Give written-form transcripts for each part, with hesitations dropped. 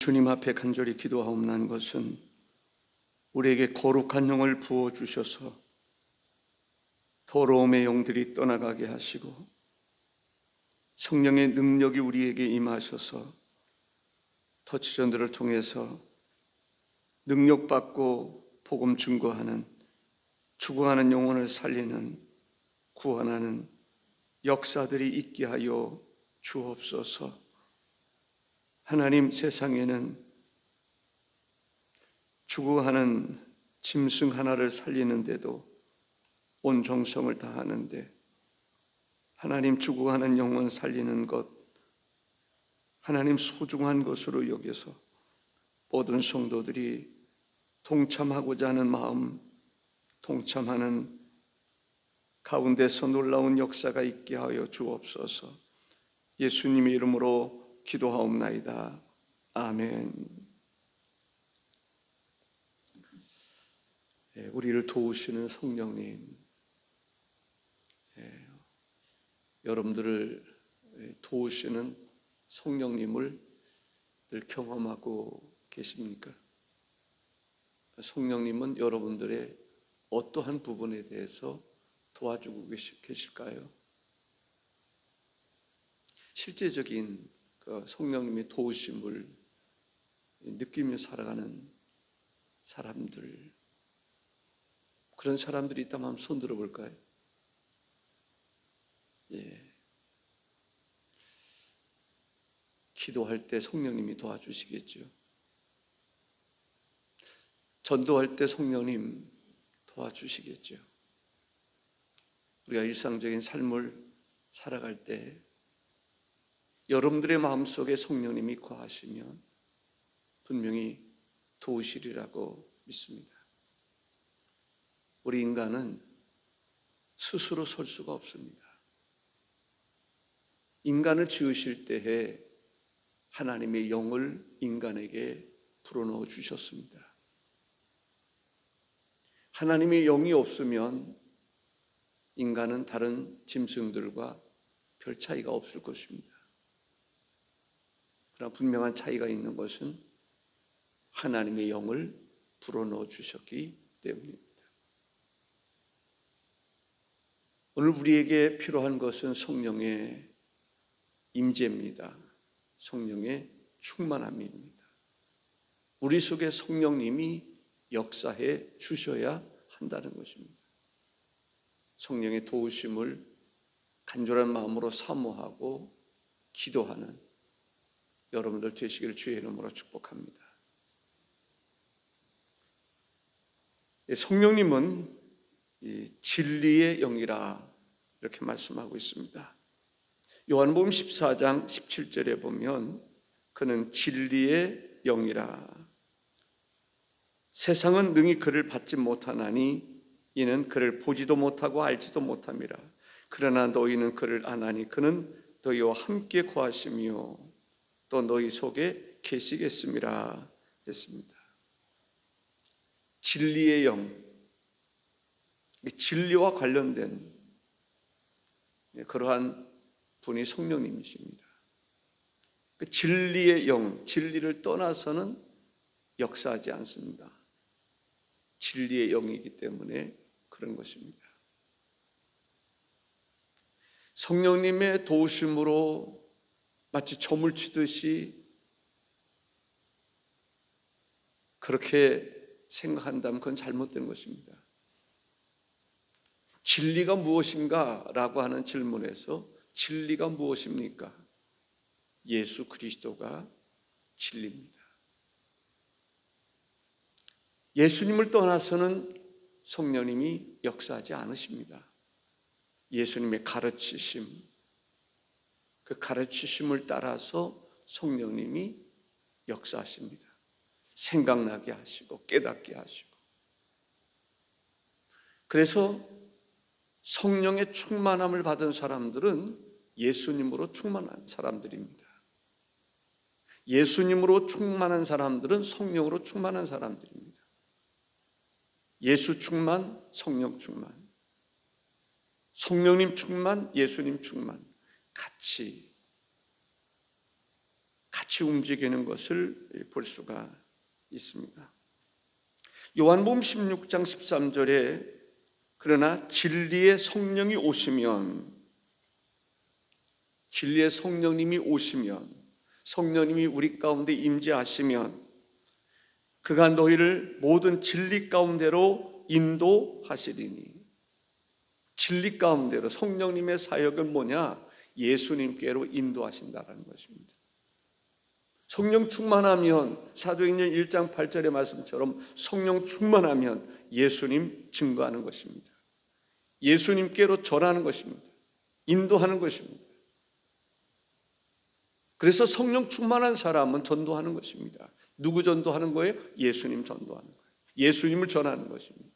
주님 앞에 간절히 기도하옵나는 것은 우리에게 거룩한 영을 부어주셔서 더러움의 영들이 떠나가게 하시고 성령의 능력이 우리에게 임하셔서 터치전들을 통해서 능력받고 복음 증거하는, 죽어가는 영혼을 살리는, 구원하는 역사들이 있게 하여 주옵소서. 하나님, 세상에는 죽어가는 짐승 하나를 살리는데도 온 정성을 다하는데, 하나님, 죽어가는 영혼 살리는 것, 하나님 소중한 것으로 여겨서 모든 성도들이 동참하고자 하는 마음, 동참하는 가운데서 놀라운 역사가 있게 하여 주옵소서. 예수님의 이름으로 기도하옵나이다. 아멘. 우리를 도우시는 성령님, 여러분들을 도우시는 성령님을 늘 경험하고 계십니까? 성령님은 여러분들의 어떠한 부분에 대해서 도와주고 계실까요? 실제적인 성령님의 도우심을 느끼며 살아가는 사람들, 그런 사람들이 있다면 한번 손 들어볼까요? 기도할 때 성령님이 도와주시겠죠. 전도할 때 성령님 도와주시겠죠. 우리가 일상적인 삶을 살아갈 때 여러분들의 마음속에 성령님이 거하시면 분명히 도우시리라고 믿습니다. 우리 인간은 스스로 설 수가 없습니다. 인간을 지으실 때에 하나님의 영을 인간에게 불어넣어 주셨습니다. 하나님의 영이 없으면 인간은 다른 짐승들과 별 차이가 없을 것입니다. 그러나 분명한 차이가 있는 것은 하나님의 영을 불어넣어 주셨기 때문입니다. 오늘 우리에게 필요한 것은 성령의 임재입니다. 성령의 충만함입니다. 우리 속에 성령님이 역사해 주셔야 한다는 것입니다. 성령의 도우심을 간절한 마음으로 사모하고 기도하는 여러분들 되시기를 주의 이름으로 축복합니다. 성령님은 진리의 영이라 이렇게 말씀하고 있습니다. 요한복음 14장 17절에 보면 그는 진리의 영이라. 세상은 능히 그를 받지 못하나니 이는 그를 보지도 못하고 알지도 못함이라. 그러나 너희는 그를 아나니 그는 너희와 함께 거하시며 또 너희 속에 계시겠음이라 했습니다. 진리의 영, 진리와 관련된 그러한 분이 성령님이십니다. 진리의 영, 진리를 떠나서는 역사하지 않습니다. 진리의 영이기 때문에 그런 것입니다. 성령님의 도우심으로 마치 점을 치듯이 그렇게 생각한다면 그건 잘못된 것입니다. 진리가 무엇인가? 라고 하는 질문에서 진리가 무엇입니까? 예수 그리스도가 진리입니다. 예수님을 떠나서는 성령님이 역사하지 않으십니다. 예수님의 가르치심, 그 가르치심을 따라서 성령님이 역사하십니다. 생각나게 하시고 깨닫게 하시고. 그래서 성령의 충만함을 받은 사람들은 예수님으로 충만한 사람들입니다. 예수님으로 충만한 사람들은 성령으로 충만한 사람들입니다. 예수 충만, 성령 충만, 성령님 충만, 예수님 충만, 같이 같이 움직이는 것을 볼 수가 있습니다. 요한복음 16장 13절에 그러나 진리의 성령이 오시면, 진리의 성령님이 오시면, 성령님이 우리 가운데 임재하시면 그가 너희를 모든 진리 가운데로 인도하시리니. 진리 가운데로. 성령님의 사역은 뭐냐? 예수님께로 인도하신다는 것입니다. 성령 충만하면, 사도행전 1장 8절의 말씀처럼 성령 충만하면 예수님 증거하는 것입니다. 예수님께로 전하는 것입니다. 인도하는 것입니다. 그래서 성령 충만한 사람은 전도하는 것입니다. 누구 전도하는 거예요? 예수님 전도하는 거예요. 예수님을 전하는 것입니다.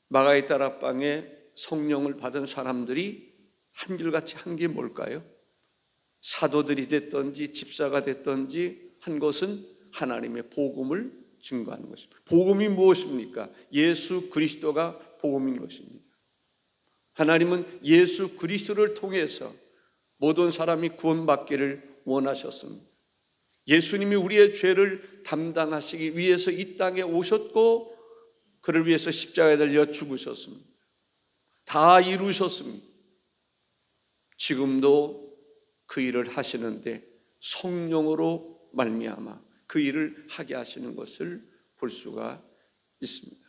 마가의 다락방에 성령을 받은 사람들이 한결같이 한 게 뭘까요? 사도들이 됐든지 집사가 됐든지 한 것은 하나님의 복음을 증거하는 것입니다. 복음이 무엇입니까? 예수 그리스도가 복음인 것입니다. 하나님은 예수 그리스도를 통해서 모든 사람이 구원받기를 원하셨습니다. 예수님이 우리의 죄를 담당하시기 위해서 이 땅에 오셨고 그를 위해서 십자가에 달려 죽으셨습니다. 다 이루셨습니다. 지금도 그 일을 하시는데 성령으로 말미암아 그 일을 하게 하시는 것을 볼 수가 있습니다.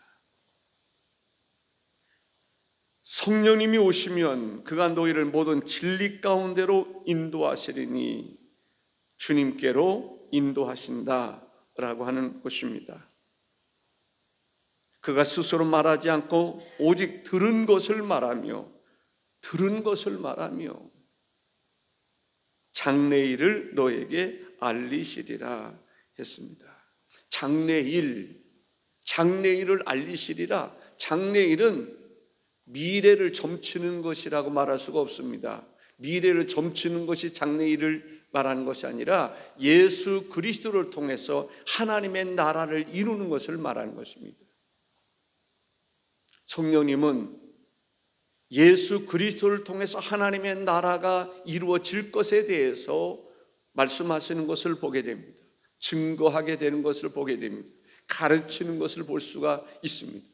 성령님이 오시면 그가 너희를 모든 진리 가운데로 인도하시리니, 주님께로 인도하신다라고 하는 것입니다. 그가 스스로 말하지 않고 오직 들은 것을 말하며 장래일을 너에게 알리시리라 했습니다. 장래일을 알리시리라. 장래일은 미래를 점치는 것이라고 말할 수가 없습니다. 미래를 점치는 것이 장래일을 말하는 것이 아니라 예수 그리스도를 통해서 하나님의 나라를 이루는 것을 말하는 것입니다. 성령님은 예수 그리스도를 통해서 하나님의 나라가 이루어질 것에 대해서 말씀하시는 것을 보게 됩니다. 증거하게 되는 것을 보게 됩니다. 가르치는 것을 볼 수가 있습니다.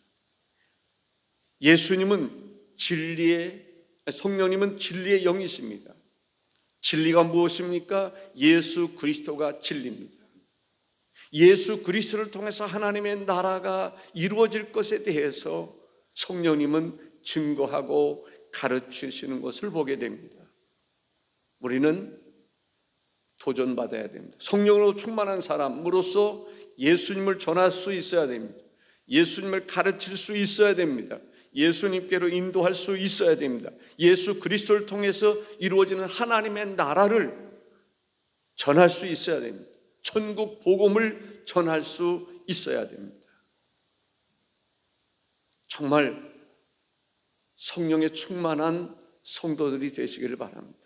성령님은 진리의 영이십니다. 진리가 무엇입니까? 예수 그리스도가 진리입니다. 예수 그리스도를 통해서 하나님의 나라가 이루어질 것에 대해서 성령님은 증거하고 가르치시는 것을 보게 됩니다. 우리는 도전받아야 됩니다. 성령으로 충만한 사람으로서 예수님을 전할 수 있어야 됩니다. 예수님을 가르칠 수 있어야 됩니다. 예수님께로 인도할 수 있어야 됩니다. 예수 그리스도를 통해서 이루어지는 하나님의 나라를 전할 수 있어야 됩니다. 천국 복음을 전할 수 있어야 됩니다. 정말 성령에 충만한 성도들이 되시기를 바랍니다.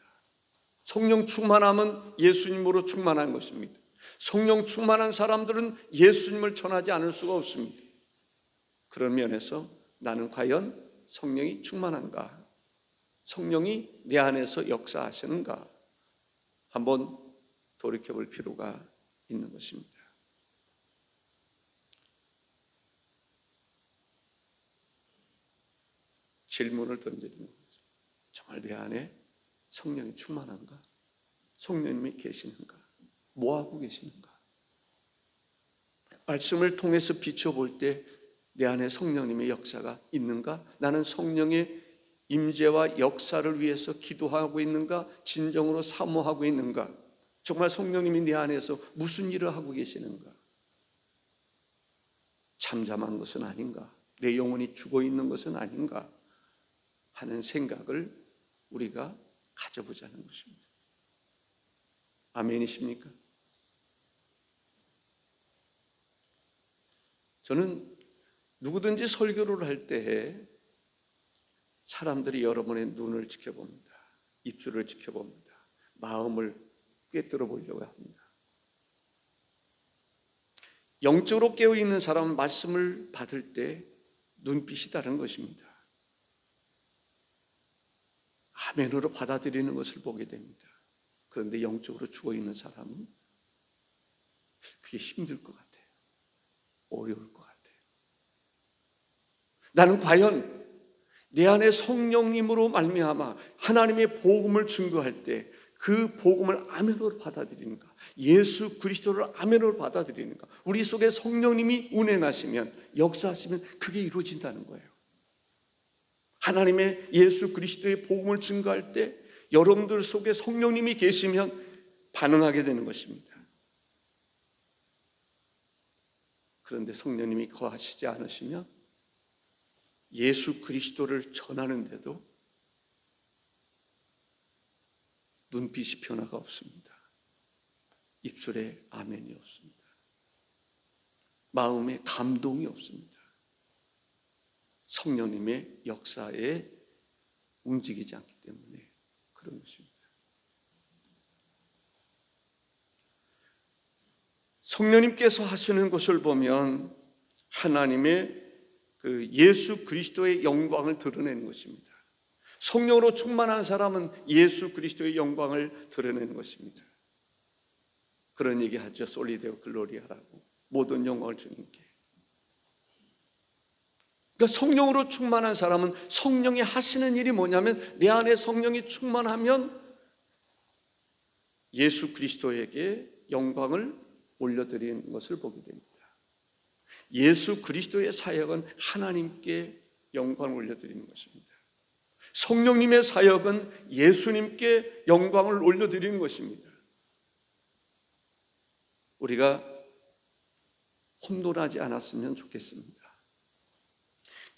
성령 충만함은 예수님으로 충만한 것입니다. 성령 충만한 사람들은 예수님을 전하지 않을 수가 없습니다. 그런 면에서 나는 과연 성령이 충만한가? 성령이 내 안에서 역사하시는가? 한번 돌이켜볼 필요가 있는 것입니다. 질문을 던지는 거죠. 정말 내 안에 성령이 충만한가? 성령님이 계시는가? 뭐하고 계시는가? 말씀을 통해서 비춰볼 때 내 안에 성령님의 역사가 있는가? 나는 성령의 임재와 역사를 위해서 기도하고 있는가? 진정으로 사모하고 있는가? 정말 성령님이 내 안에서 무슨 일을 하고 계시는가? 잠잠한 것은 아닌가? 내 영혼이 죽어 있는 것은 아닌가? 하는 생각을 우리가 가져보자는 것입니다. 아멘이십니까? 저는 누구든지 설교를 할 때에 사람들이 여러분의 눈을 지켜봅니다. 입술을 지켜봅니다. 마음을 꿰뚫어 보려고 합니다. 영적으로 깨어있는 사람은 말씀을 받을 때 눈빛이 다른 것입니다. 아멘으로 받아들이는 것을 보게 됩니다. 그런데 영적으로 죽어 있는 사람은 그게 힘들 것 같아요. 어려울 것 같아요. 나는 과연 내 안에 성령님으로 말미암아 하나님의 복음을 증거할 때 그 복음을 아멘으로 받아들이는가, 예수 그리스도를 아멘으로 받아들이는가, 우리 속에 성령님이 운행하시면, 역사하시면 그게 이루어진다는 거예요. 하나님의 예수 그리스도의 복음을 증거할 때 여러분들 속에 성령님이 계시면 반응하게 되는 것입니다. 그런데 성령님이 거하시지 않으시면 예수 그리스도를 전하는데도 눈빛이 변화가 없습니다. 입술에 아멘이 없습니다. 마음에 감동이 없습니다. 성령님의 역사에 움직이지 않기 때문에 그런 것입니다. 성령님께서 하시는 것을 보면 하나님의 그 예수 그리스도의 영광을 드러내는 것입니다. 성령으로 충만한 사람은 예수 그리스도의 영광을 드러내는 것입니다. 그런 얘기 하죠. 솔리데오 글로리아라고. 모든 영광을 주님께. 그러니까 성령으로 충만한 사람은 성령이 하시는 일이 뭐냐면 내 안에 성령이 충만하면 예수 그리스도에게 영광을 올려드리는 것을 보게 됩니다. 예수 그리스도의 사역은 하나님께 영광을 올려드리는 것입니다. 성령님의 사역은 예수님께 영광을 올려드리는 것입니다. 우리가 혼돈하지 않았으면 좋겠습니다.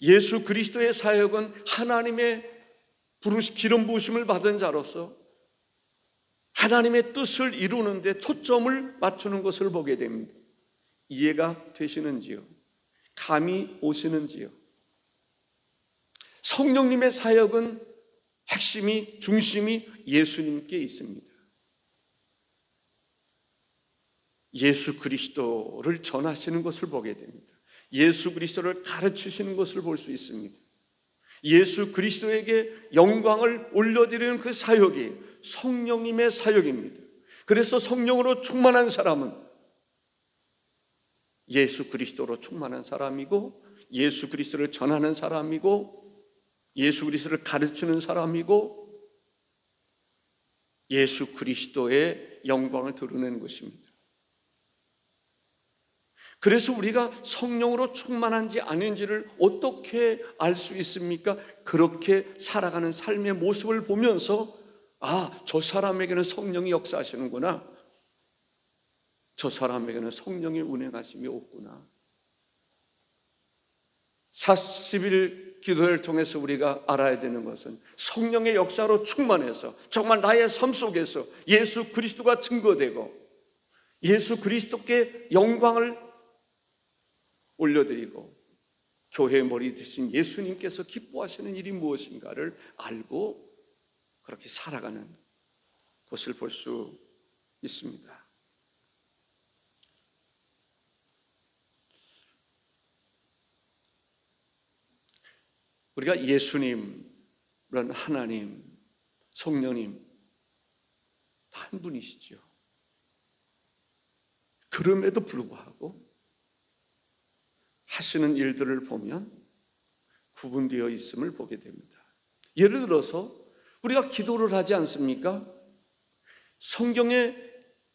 예수 그리스도의 사역은 하나님의 기름 부으심을 받은 자로서 하나님의 뜻을 이루는 데 초점을 맞추는 것을 보게 됩니다. 이해가 되시는지요? 감이 오시는지요? 성령님의 사역은 핵심이, 중심이 예수님께 있습니다. 예수 그리스도를 전하시는 것을 보게 됩니다. 예수 그리스도를 가르치시는 것을 볼 수 있습니다. 예수 그리스도에게 영광을 올려드리는 그 사역이 성령님의 사역입니다. 그래서 성령으로 충만한 사람은 예수 그리스도로 충만한 사람이고, 예수 그리스도를 전하는 사람이고, 예수 그리스도를 가르치는 사람이고, 예수 그리스도의 영광을 드러내는 것입니다. 그래서 우리가 성령으로 충만한지 아닌지를 어떻게 알 수 있습니까? 그렇게 살아가는 삶의 모습을 보면서 저 사람에게는 성령이 역사하시는구나, 저 사람에게는 성령의 운행하심이 없구나. 40일 기도를 통해서 우리가 알아야 되는 것은 성령의 역사로 충만해서 정말 나의 삶 속에서 예수 그리스도가 증거되고 예수 그리스도께 영광을 올려드리고 교회의 머리 되신 예수님께서 기뻐하시는 일이 무엇인가를 알고 그렇게 살아가는 것을 볼 수 있습니다. 우리가 예수님, 하나님, 성령님 다 한 분이시죠. 그럼에도 불구하고 하시는 일들을 보면 구분되어 있음을 보게 됩니다. 예를 들어서 우리가 기도를 하지 않습니까? 성경의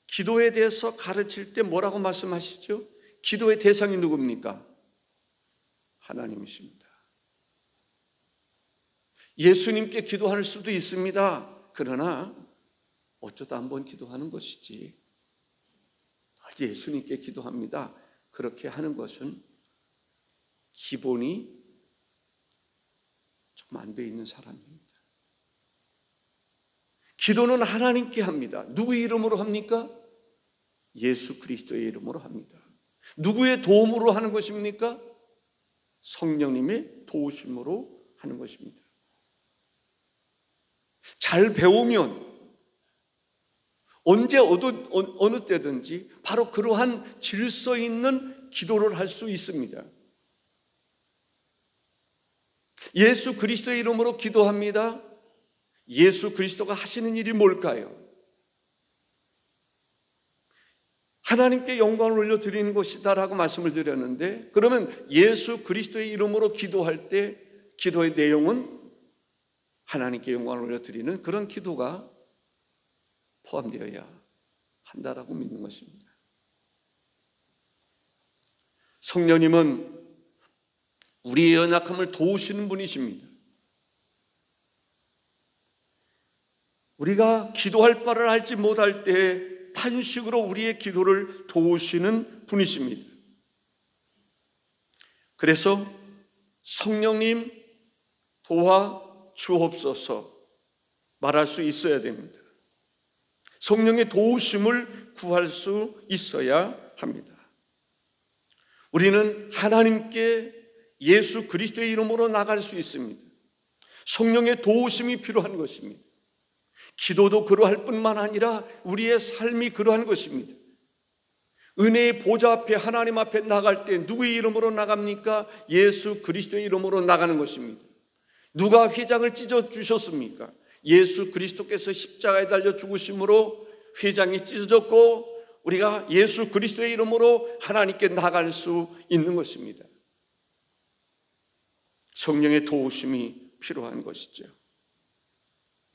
기도에 대해서 가르칠 때 뭐라고 말씀하시죠? 기도의 대상이 누굽니까? 하나님이십니다. 예수님께 기도할 수도 있습니다. 그러나 어쩌다 한번 기도하는 것이지 예수님께 기도합니다, 그렇게 하는 것은 기본이 좀 안 돼 있는 사람입니다. 기도는 하나님께 합니다. 누구의 이름으로 합니까? 예수 그리스도의 이름으로 합니다. 누구의 도움으로 하는 것입니까? 성령님의 도우심으로 하는 것입니다. 잘 배우면 언제 어느 때든지 바로 그러한 질서 있는 기도를 할 수 있습니다. 예수 그리스도의 이름으로 기도합니다. 예수 그리스도가 하시는 일이 뭘까요? 하나님께 영광을 올려드리는 것이다라고 말씀을 드렸는데, 그러면 예수 그리스도의 이름으로 기도할 때 기도의 내용은 하나님께 영광을 올려드리는 그런 기도가 포함되어야 한다라고 믿는 것입니다. 성령님은 우리의 연약함을 도우시는 분이십니다. 우리가 기도할 바를 알지 못할 때 탄식으로 우리의 기도를 도우시는 분이십니다. 그래서 성령님 도와 주옵소서 말할 수 있어야 됩니다. 성령의 도우심을 구할 수 있어야 합니다. 우리는 하나님께 예수 그리스도의 이름으로 나갈 수 있습니다. 성령의 도우심이 필요한 것입니다. 기도도 그러할 뿐만 아니라 우리의 삶이 그러한 것입니다. 은혜의 보좌 앞에 하나님 앞에 나갈 때 누구의 이름으로 나갑니까? 예수 그리스도의 이름으로 나가는 것입니다. 누가 휘장을 찢어 주셨습니까? 예수 그리스도께서 십자가에 달려 죽으심으로 휘장이 찢어졌고 우리가 예수 그리스도의 이름으로 하나님께 나갈 수 있는 것입니다. 성령의 도우심이 필요한 것이죠.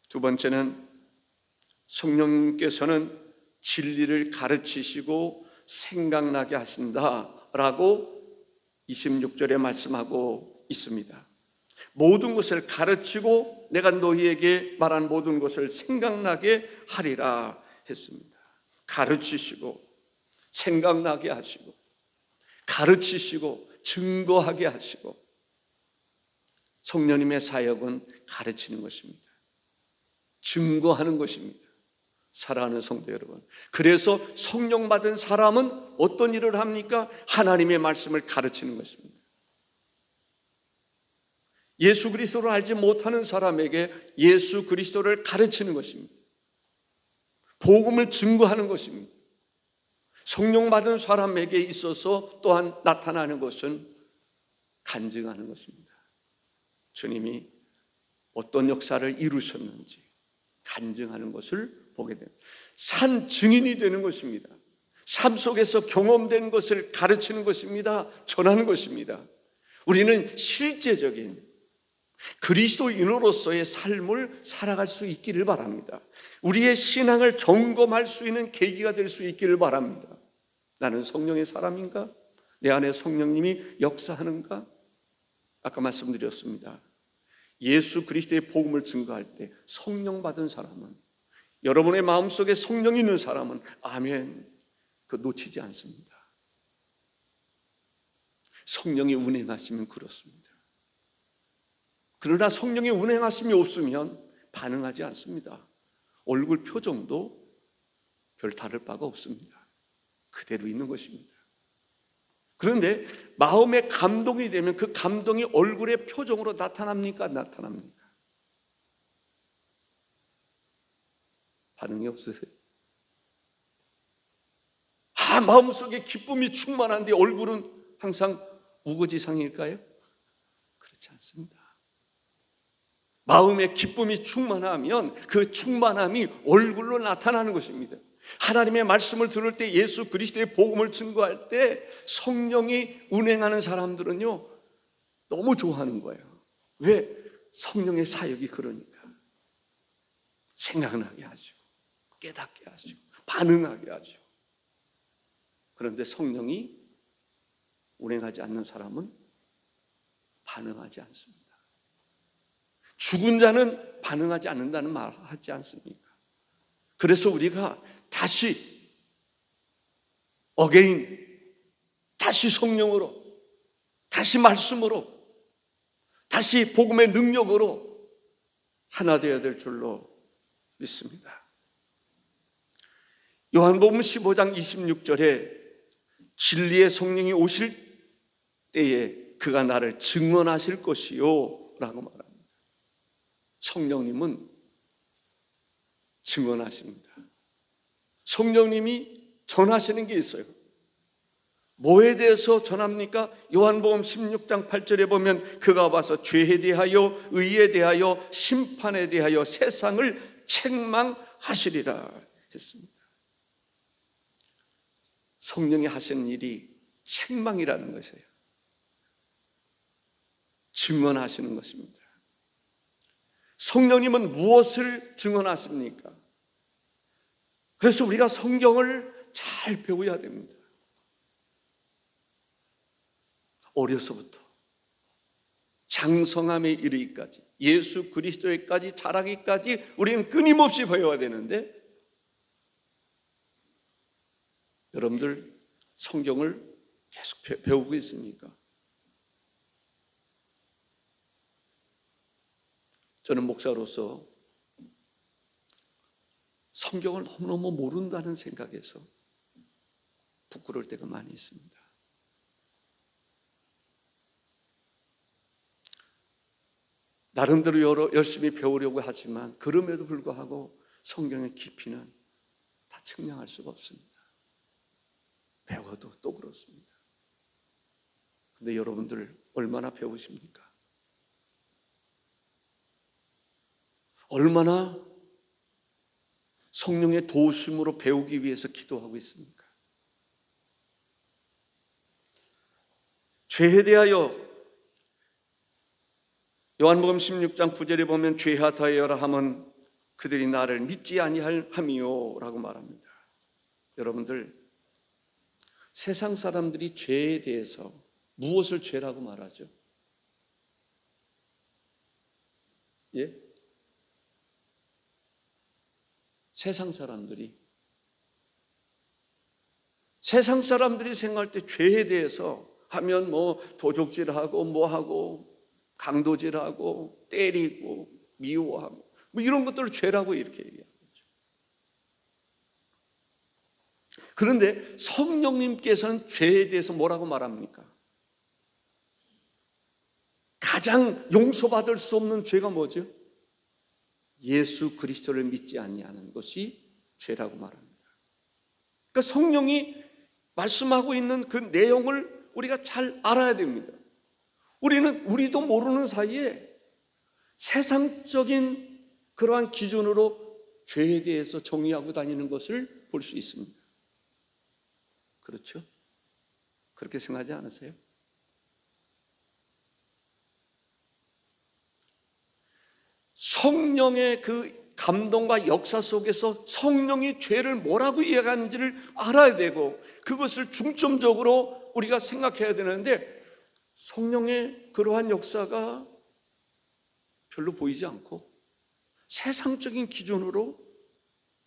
두 번째는 성령님께서는 진리를 가르치시고 생각나게 하신다라고 26절에 말씀하고 있습니다. 모든 것을 가르치고 내가 너희에게 말한 모든 것을 생각나게 하리라 했습니다. 가르치시고 생각나게 하시고 가르치시고 증거하게 하시고, 성령님의 사역은 가르치는 것입니다. 증거하는 것입니다. 사랑하는 성도 여러분, 그래서 성령 받은 사람은 어떤 일을 합니까? 하나님의 말씀을 가르치는 것입니다. 예수 그리스도를 알지 못하는 사람에게 예수 그리스도를 가르치는 것입니다. 복음을 증거하는 것입니다. 성령 받은 사람에게 있어서 또한 나타나는 것은 간증하는 것입니다. 주님이 어떤 역사를 이루셨는지 간증하는 것을 보게 됩니다. 산 증인이 되는 것입니다. 삶 속에서 경험된 것을 가르치는 것입니다. 전하는 것입니다. 우리는 실제적인 그리스도인으로서의 삶을 살아갈 수 있기를 바랍니다. 우리의 신앙을 점검할 수 있는 계기가 될 수 있기를 바랍니다. 나는 성령의 사람인가? 내 안에 성령님이 역사하는가? 아까 말씀드렸습니다. 예수 그리스도의 복음을 증거할 때 성령 받은 사람은, 여러분의 마음속에 성령이 있는 사람은 아멘, 그 놓치지 않습니다. 성령이 운행하시면 그렇습니다. 그러나 성령의 운행하심이 없으면 반응하지 않습니다. 얼굴 표정도 별 다를 바가 없습니다. 그대로 있는 것입니다. 그런데 마음에 감동이 되면 그 감동이 얼굴의 표정으로 나타납니까? 나타납니까? 반응이 없으세요? 마음속에 기쁨이 충만한데 얼굴은 항상 우거지상일까요? 그렇지 않습니다. 마음에 기쁨이 충만하면 그 충만함이 얼굴로 나타나는 것입니다. 하나님의 말씀을 들을 때, 예수 그리스도의 복음을 증거할 때 성령이 운행하는 사람들은요 너무 좋아하는 거예요. 왜? 성령의 사역이 그러니까. 생각나게 하시고 깨닫게 하시고 반응하게 하시고. 그런데 성령이 운행하지 않는 사람은 반응하지 않습니다. 죽은 자는 반응하지 않는다는 말 하지 않습니까? 그래서 우리가 다시 다시 성령으로, 다시 말씀으로, 다시 복음의 능력으로 하나 되어야 될 줄로 믿습니다. 요한복음 15장 26절에 진리의 성령이 오실 때에 그가 나를 증언하실 것이요 라고 말합니다. 성령님은 증언하십니다. 성령님이 전하시는 게 있어요. 뭐에 대해서 전합니까? 요한복음 16장 8절에 보면 그가 와서 죄에 대하여 의에 대하여 심판에 대하여 세상을 책망하시리라 했습니다. 성령이 하시는 일이 책망이라는 것이에요. 증언하시는 것입니다. 성령님은 무엇을 증언하십니까? 그래서 우리가 성경을 잘 배워야 됩니다. 어려서부터 장성함에 이르기까지, 예수 그리스도에까지 자라기까지 우리는 끊임없이 배워야 되는데, 여러분들 성경을 계속 배우고 있습니까? 저는 목사로서 성경을 너무너무 모른다는 생각에서 부끄러울 때가 많이 있습니다. 나름대로 열심히 배우려고 하지만 그럼에도 불구하고 성경의 깊이는 다 측량할 수가 없습니다. 배워도 또 그렇습니다. 근데 여러분들 얼마나 배우십니까? 얼마나 성령의 도우심으로 배우기 위해서 기도하고 있습니까? 죄에 대하여 요한복음 16장 9절에 보면 죄하다하여라 하면 그들이 나를 믿지 아니함이요 라고 말합니다. 여러분들, 세상 사람들이 죄에 대해서 무엇을 죄라고 말하죠? 예? 세상 사람들이 생각할 때 죄에 대해서 하면 뭐 도적질하고 뭐하고 강도질하고 때리고 미워하고 뭐 이런 것들을 죄라고 이렇게 얘기하는 거죠. 그런데 성령님께서는 죄에 대해서 뭐라고 말합니까? 가장 용서받을 수 없는 죄가 뭐죠? 예수 그리스도를 믿지 아니하는 것이 죄라고 말합니다. 그러니까 성령이 말씀하고 있는 그 내용을 우리가 잘 알아야 됩니다. 우리도 모르는 사이에 세상적인 그러한 기준으로 죄에 대해서 정의하고 다니는 것을 볼 수 있습니다. 그렇죠? 그렇게 생각하지 않으세요? 성령의 그 감동과 역사 속에서 성령이 죄를 뭐라고 이해하는지를 알아야 되고 그것을 중점적으로 우리가 생각해야 되는데, 성령의 그러한 역사가 별로 보이지 않고 세상적인 기준으로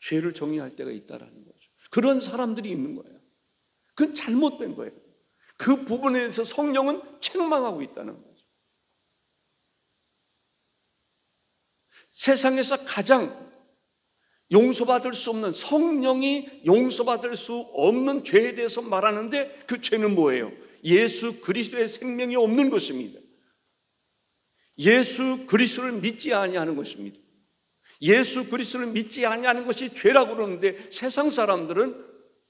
죄를 정의할 때가 있다는 거죠. 그런 사람들이 있는 거예요. 그건 잘못된 거예요. 그 부분에 대해서 성령은 책망하고 있다는 거죠. 세상에서 가장 용서받을 수 없는, 성령이 용서받을 수 없는 죄에 대해서 말하는데 그 죄는 뭐예요? 예수 그리스도의 생명이 없는 것입니다. 예수 그리스도를 믿지 아니하는 것입니다. 예수 그리스도를 믿지 아니하는 것이 죄라고 그러는데 세상 사람들은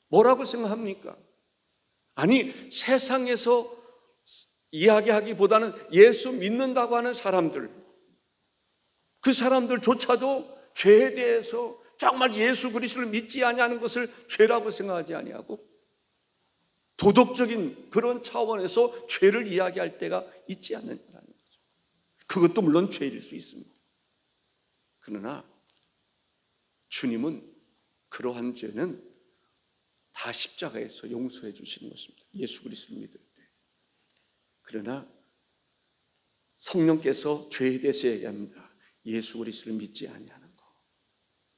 뭐라고 생각합니까? 아니, 세상에서 이야기하기보다는 예수 믿는다고 하는 사람들, 그 사람들조차도 죄에 대해서 정말 예수 그리스도를 믿지 아니하는 것을 죄라고 생각하지 아니하고 도덕적인 그런 차원에서 죄를 이야기할 때가 있지 않느냐는 거죠. 그것도 물론 죄일 수 있습니다. 그러나 주님은 그러한 죄는 다 십자가에서 용서해 주시는 것입니다. 예수 그리스도를 믿을 때. 그러나 성령께서 죄에 대해서 얘기합니다. 예수 그리스도를 믿지 아니하는 것,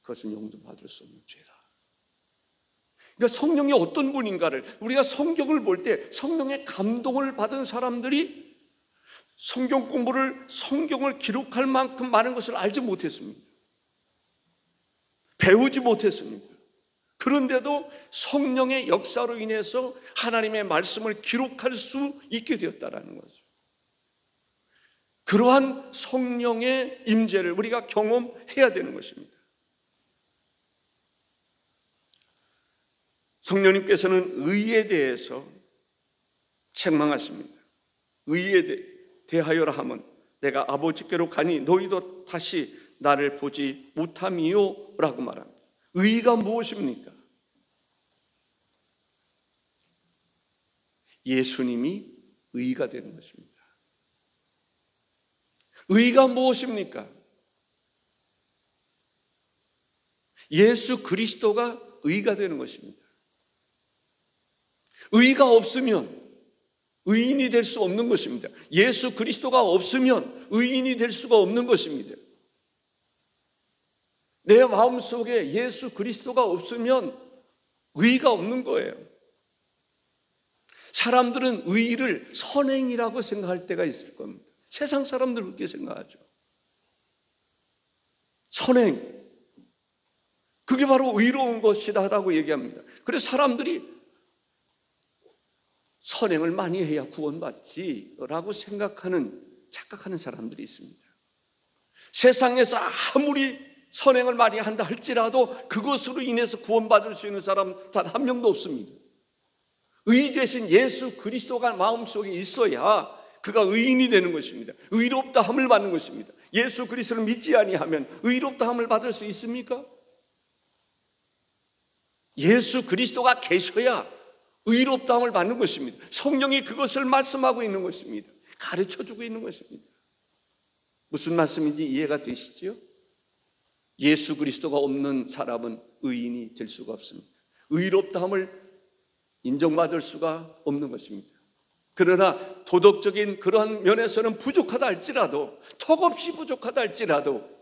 그것은 용서받을 수 없는 죄라. 그러니까 성령이 어떤 분인가를 우리가 성경을 볼 때 성령의 감동을 받은 사람들이 성경 공부를, 성경을 기록할 만큼 많은 것을 알지 못했습니다. 배우지 못했습니다. 그런데도 성령의 역사로 인해서 하나님의 말씀을 기록할 수 있게 되었다는 거죠. 그러한 성령의 임재를 우리가 경험해야 되는 것입니다. 성령님께서는 의에 대해서 책망하십니다. 의에 대하여라 하면 내가 아버지께로 가니 너희도 다시 나를 보지 못함이요 라고 말합니다. 의가 무엇입니까? 예수님이 의가 되는 것입니다. 의가 무엇입니까? 예수 그리스도가 의가 되는 것입니다. 의가 없으면 의인이 될 수 없는 것입니다. 예수 그리스도가 없으면 의인이 될 수가 없는 것입니다. 내 마음속에 예수 그리스도가 없으면 의가 없는 거예요. 사람들은 의를 선행이라고 생각할 때가 있을 겁니다. 세상 사람들 그렇게 생각하죠. 선행, 그게 바로 의로운 것이라고 얘기합니다. 그래서 사람들이 선행을 많이 해야 구원받지라고 착각하는 사람들이 있습니다. 세상에서 아무리 선행을 많이 한다 할지라도 그것으로 인해서 구원받을 수 있는 사람 단 한 명도 없습니다. 의 대신 예수 그리스도가 마음속에 있어야 그가 의인이 되는 것입니다. 의롭다 함을 받는 것입니다. 예수 그리스도를 믿지 아니하면 의롭다 함을 받을 수 있습니까? 예수 그리스도가 계셔야 의롭다 함을 받는 것입니다. 성령이 그것을 말씀하고 있는 것입니다. 가르쳐주고 있는 것입니다. 무슨 말씀인지 이해가 되시죠? 예수 그리스도가 없는 사람은 의인이 될 수가 없습니다. 의롭다 함을 인정받을 수가 없는 것입니다. 그러나 도덕적인 그러한 면에서는 부족하다 할지라도, 턱없이 부족하다 할지라도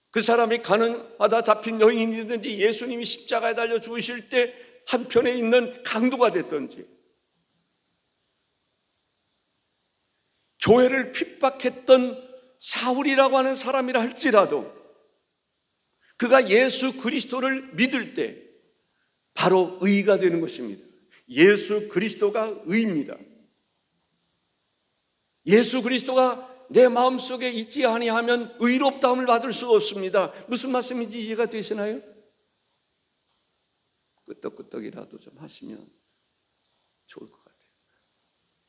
그 사람이 가난하다 잡힌 여인이든지 예수님이 십자가에 달려 죽으실 때 한편에 있는 강도가 됐든지, 교회를 핍박했던 사울이라고 하는 사람이라 할지라도 그가 예수 그리스도를 믿을 때 바로 의가 되는 것입니다. 예수 그리스도가 의입니다. 예수 그리스도가 내 마음속에 있지 아니하면 의롭다함을 받을 수가 없습니다. 무슨 말씀인지 이해가 되시나요? 끄떡끄떡이라도 좀 하시면 좋을 것 같아요.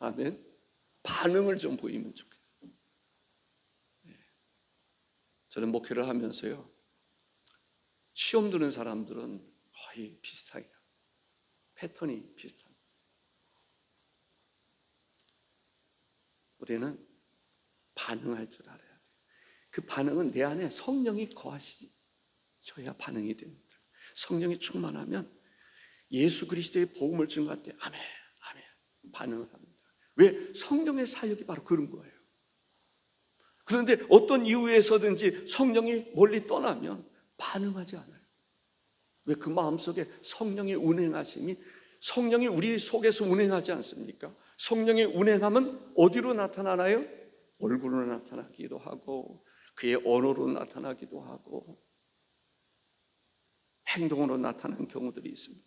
아멘. 반응을 좀 보이면 좋겠어요. 저는 목회를 하면서요, 시험 드는 사람들은 거의 비슷하게 패턴이 비슷합니다. 우리는 반응할 줄 알아야 돼요. 그 반응은 내 안에 성령이 거하셔야 반응이 됩니다. 성령이 충만하면 예수 그리스도의 복음을 증거할 때 아멘, 아멘 반응을 합니다. 왜? 성령의 사역이 바로 그런 거예요. 그런데 어떤 이유에서든지 성령이 멀리 떠나면 반응하지 않아요. 왜? 그 마음속에 성령의 운행하심이, 성령이 우리 속에서 운행하지 않습니까? 성령의 운행함은 어디로 나타나나요? 얼굴로 나타나기도 하고, 그의 언어로 나타나기도 하고, 행동으로 나타나는 경우들이 있습니다.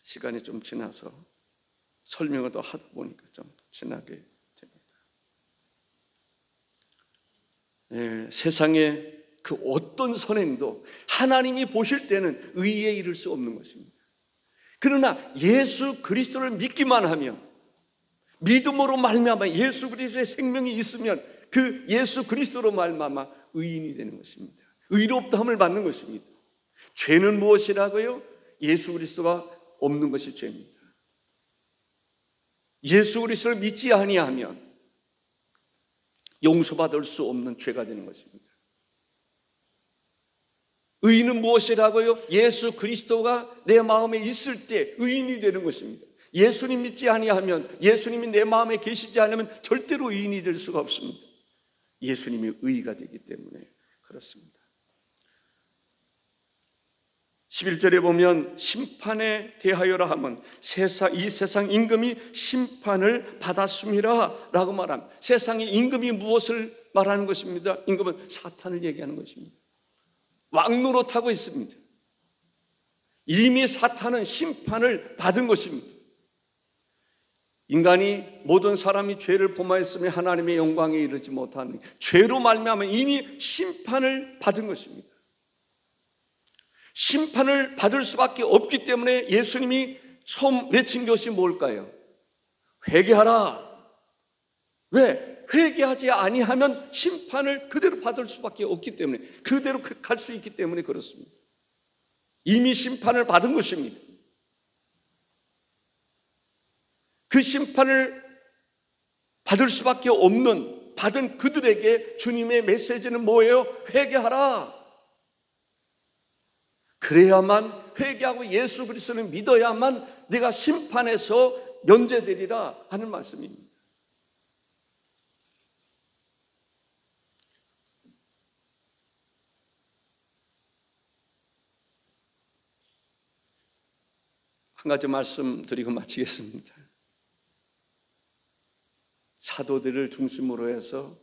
시간이 좀 지나서 설명을 더 하다 보니까 좀 지나게 됩니다. 네, 세상에 그 어떤 선행도 하나님이 보실 때는 의에 이를 수 없는 것입니다. 그러나 예수 그리스도를 믿기만 하면, 믿음으로 말미암아 예수 그리스도의 생명이 있으면 그 예수 그리스도로 말미암아 의인이 되는 것입니다. 의롭다함을 받는 것입니다. 죄는 무엇이라고요? 예수 그리스도가 없는 것이 죄입니다. 예수 그리스도를 믿지 아니하면 용서받을 수 없는 죄가 되는 것입니다. 의인은 무엇이라고요? 예수 그리스도가 내 마음에 있을 때 의인이 되는 것입니다. 예수님 믿지 아니하면, 예수님이 내 마음에 계시지 않으면 절대로 의인이 될 수가 없습니다. 예수님이 의가 되기 때문에 그렇습니다. 11절에 보면 심판에 대하여라 하면 이 세상 임금이 심판을 받았음이라 라고 말합니다. 세상의 임금이 무엇을 말하는 것입니다? 임금은 사탄을 얘기하는 것입니다. 왕노릇하고 있습니다. 이미 사탄은 심판을 받은 것입니다. 인간이, 모든 사람이 죄를 범하였으며 하나님의 영광에 이르지 못하는 죄로 말미암아 이미 심판을 받은 것입니다. 심판을 받을 수밖에 없기 때문에 예수님이 처음 외친 것이 뭘까요? 회개하라. 왜? 회개하지 아니하면 심판을 그대로 받을 수밖에 없기 때문에, 그대로 갈 수 있기 때문에 그렇습니다. 이미 심판을 받은 것입니다. 그 심판을 받을 수밖에 없는, 받은 그들에게 주님의 메시지는 뭐예요? 회개하라. 그래야만, 회개하고 예수 그리스도를 믿어야만 네가 심판에서 면제되리라 하는 말씀입니다. 한 가지 말씀드리고 마치겠습니다. 사도들을 중심으로 해서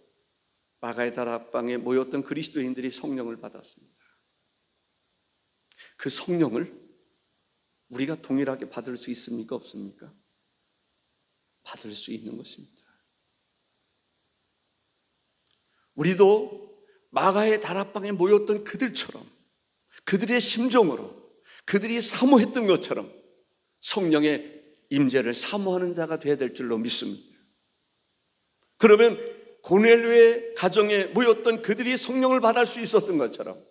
마가의 다락방에 모였던 그리스도인들이 성령을 받았습니다. 그 성령을 우리가 동일하게 받을 수 있습니까? 없습니까? 받을 수 있는 것입니다. 우리도 마가의 다락방에 모였던 그들처럼, 그들의 심정으로, 그들이 사모했던 것처럼 성령의 임재를 사모하는 자가 되어야 될 줄로 믿습니다. 그러면 고넬료의 가정에 모였던 그들이 성령을 받을 수 있었던 것처럼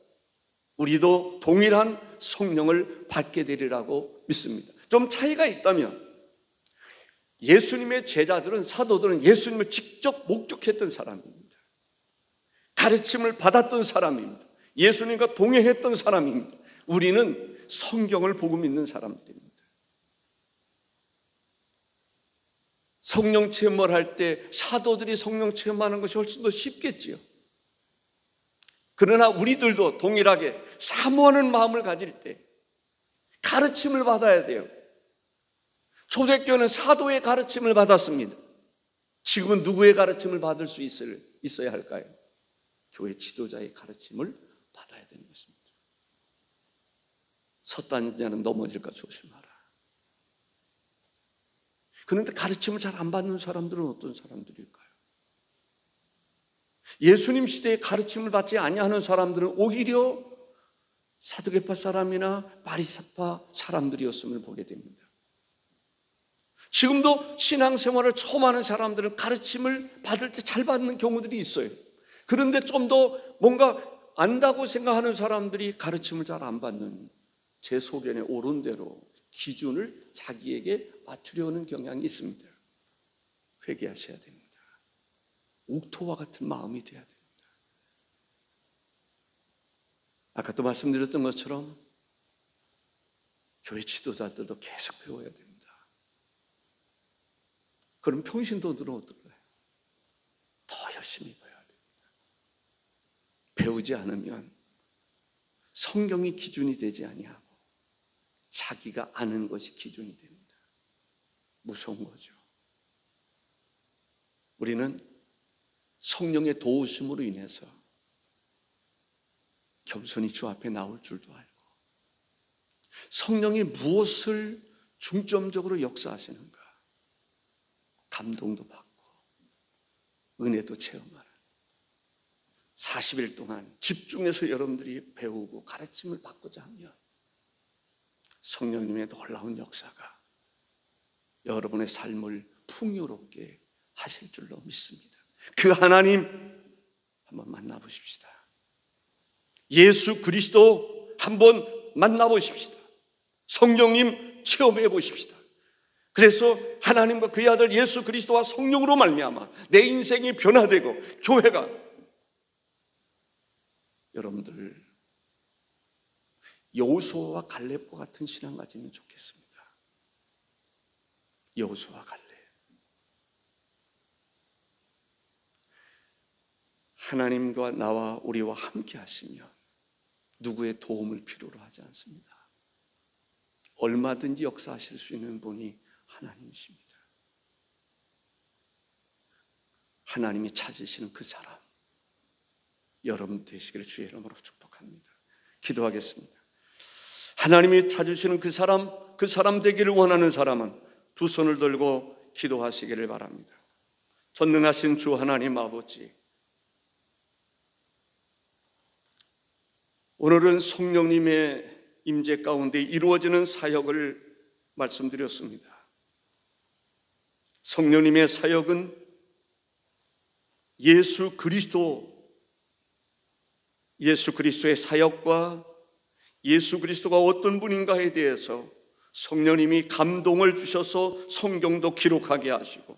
우리도 동일한 성령을 받게 되리라고 믿습니다. 좀 차이가 있다면, 예수님의 제자들은, 사도들은 예수님을 직접 목격했던 사람입니다. 가르침을 받았던 사람입니다. 예수님과 동행했던 사람입니다. 우리는 성경을 보고 믿는 사람들입니다. 성령 체험을 할 때 사도들이 성령 체험하는 것이 훨씬 더 쉽겠지요. 그러나 우리들도 동일하게 사모하는 마음을 가질 때 가르침을 받아야 돼요. 초대교회는 사도의 가르침을 받았습니다. 지금은 누구의 가르침을 받을 수 있어야 할까요? 교회 지도자의 가르침을 받아야 되는 것입니다. 섰다는 자는 넘어질까 조심하라. 그런데 가르침을 잘 안 받는 사람들은 어떤 사람들일까요? 예수님 시대에 가르침을 받지 아니하는 사람들은 오히려 사두개파 사람이나 바리새파 사람들이었음을 보게 됩니다. 지금도 신앙생활을 처음 하는 사람들은 가르침을 받을 때 잘 받는 경우들이 있어요. 그런데 좀 더 뭔가 안다고 생각하는 사람들이 가르침을 잘 안 받는, 제 소견에 옳은 대로 기준을 자기에게 맞추려는 경향이 있습니다. 회개하셔야 됩니다. 옥토와 같은 마음이 되어야 됩니다. 아까도 말씀드렸던 것처럼 교회 지도자들도 계속 배워야 됩니다. 그럼 평신도들은 어떨까요? 더 열심히 배워야 됩니다. 배우지 않으면 성경이 기준이 되지 아니하고 자기가 아는 것이 기준이 됩니다. 무서운 거죠. 우리는 성령의 도우심으로 인해서 겸손히 주 앞에 나올 줄도 알고, 성령이 무엇을 중점적으로 역사하시는가 감동도 받고 은혜도 체험하는 40일 동안 집중해서 여러분들이 배우고 가르침을 받고자 하면 성령님의 놀라운 역사가 여러분의 삶을 풍요롭게 하실 줄로 믿습니다. 그 하나님 한번 만나보십시다. 예수 그리스도 한번 만나보십시다. 성령님 체험해 보십시다. 그래서 하나님과 그의 아들 예수 그리스도와 성령으로 말미암아 내 인생이 변화되고 교회가 여러분들 여호수아와 갈렙과 같은 신앙 가지면 좋겠습니다. 여호수아와 갈렙. 하나님과 나와 우리와 함께 하시면 누구의 도움을 필요로 하지 않습니다. 얼마든지 역사하실 수 있는 분이 하나님이십니다. 하나님이 찾으시는 그 사람 여러분 되시기를 주의 이름으로 축복합니다. 기도하겠습니다. 하나님이 찾으시는 그 사람 되기를 원하는 사람은 두 손을 들고 기도하시기를 바랍니다. 전능하신 주 하나님 아버지, 오늘은 성령님의 임재 가운데 이루어지는 사역을 말씀드렸습니다. 성령님의 사역은 예수 그리스도의 사역과 예수 그리스도가 어떤 분인가에 대해서 성령님이 감동을 주셔서 성경도 기록하게 하시고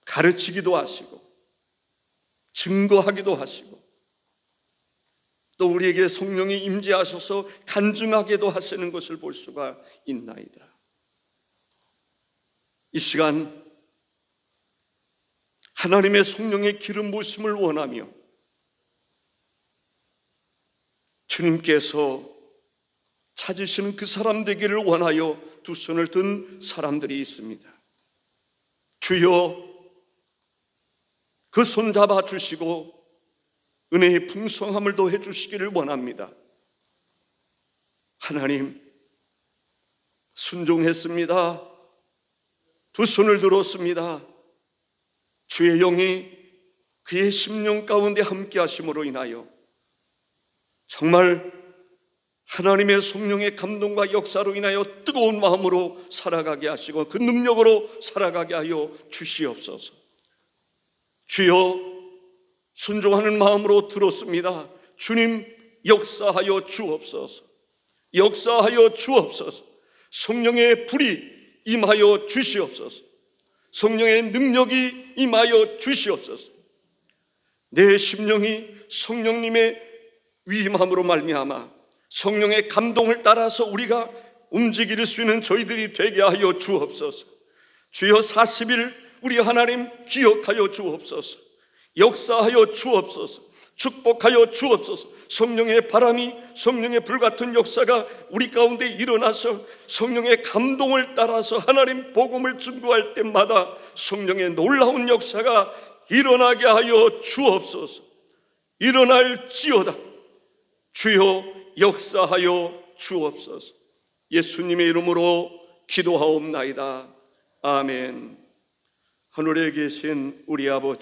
가르치기도 하시고 증거하기도 하시고 또 우리에게 성령이 임재하셔서 간증하게도 하시는 것을 볼 수가 있나이다. 이 시간 하나님의 성령의 기름 부으심을 원하며 주님께서 찾으시는 그 사람 되기를 원하여 두 손을 든 사람들이 있습니다. 주여, 그 손 잡아 주시고 은혜의 풍성함을 더해 주시기를 원합니다. 하나님, 순종했습니다. 두 손을 들었습니다. 주의 영이 그의 심령 가운데 함께 하심으로 인하여 정말 하나님의 성령의 감동과 역사로 인하여 뜨거운 마음으로 살아가게 하시고 그 능력으로 살아가게 하여 주시옵소서. 주여, 순종하는 마음으로 들었습니다. 주님, 역사하여 주옵소서. 역사하여 주옵소서. 성령의 불이 임하여 주시옵소서. 성령의 능력이 임하여 주시옵소서. 내 심령이 성령님의 위임함으로 말미암아 성령의 감동을 따라서 우리가 움직일 수 있는 저희들이 되게 하여 주옵소서. 주여, 40일 우리 하나님 기억하여 주옵소서. 역사하여 주옵소서. 축복하여 주옵소서. 성령의 바람이, 성령의 불같은 역사가 우리 가운데 일어나서 성령의 감동을 따라서 하나님 복음을 증거할 때마다 성령의 놀라운 역사가 일어나게 하여 주옵소서. 일어날지어다. 주여, 역사하여 주옵소서. 예수님의 이름으로 기도하옵나이다. 아멘. 하늘에 계신 우리 아버지,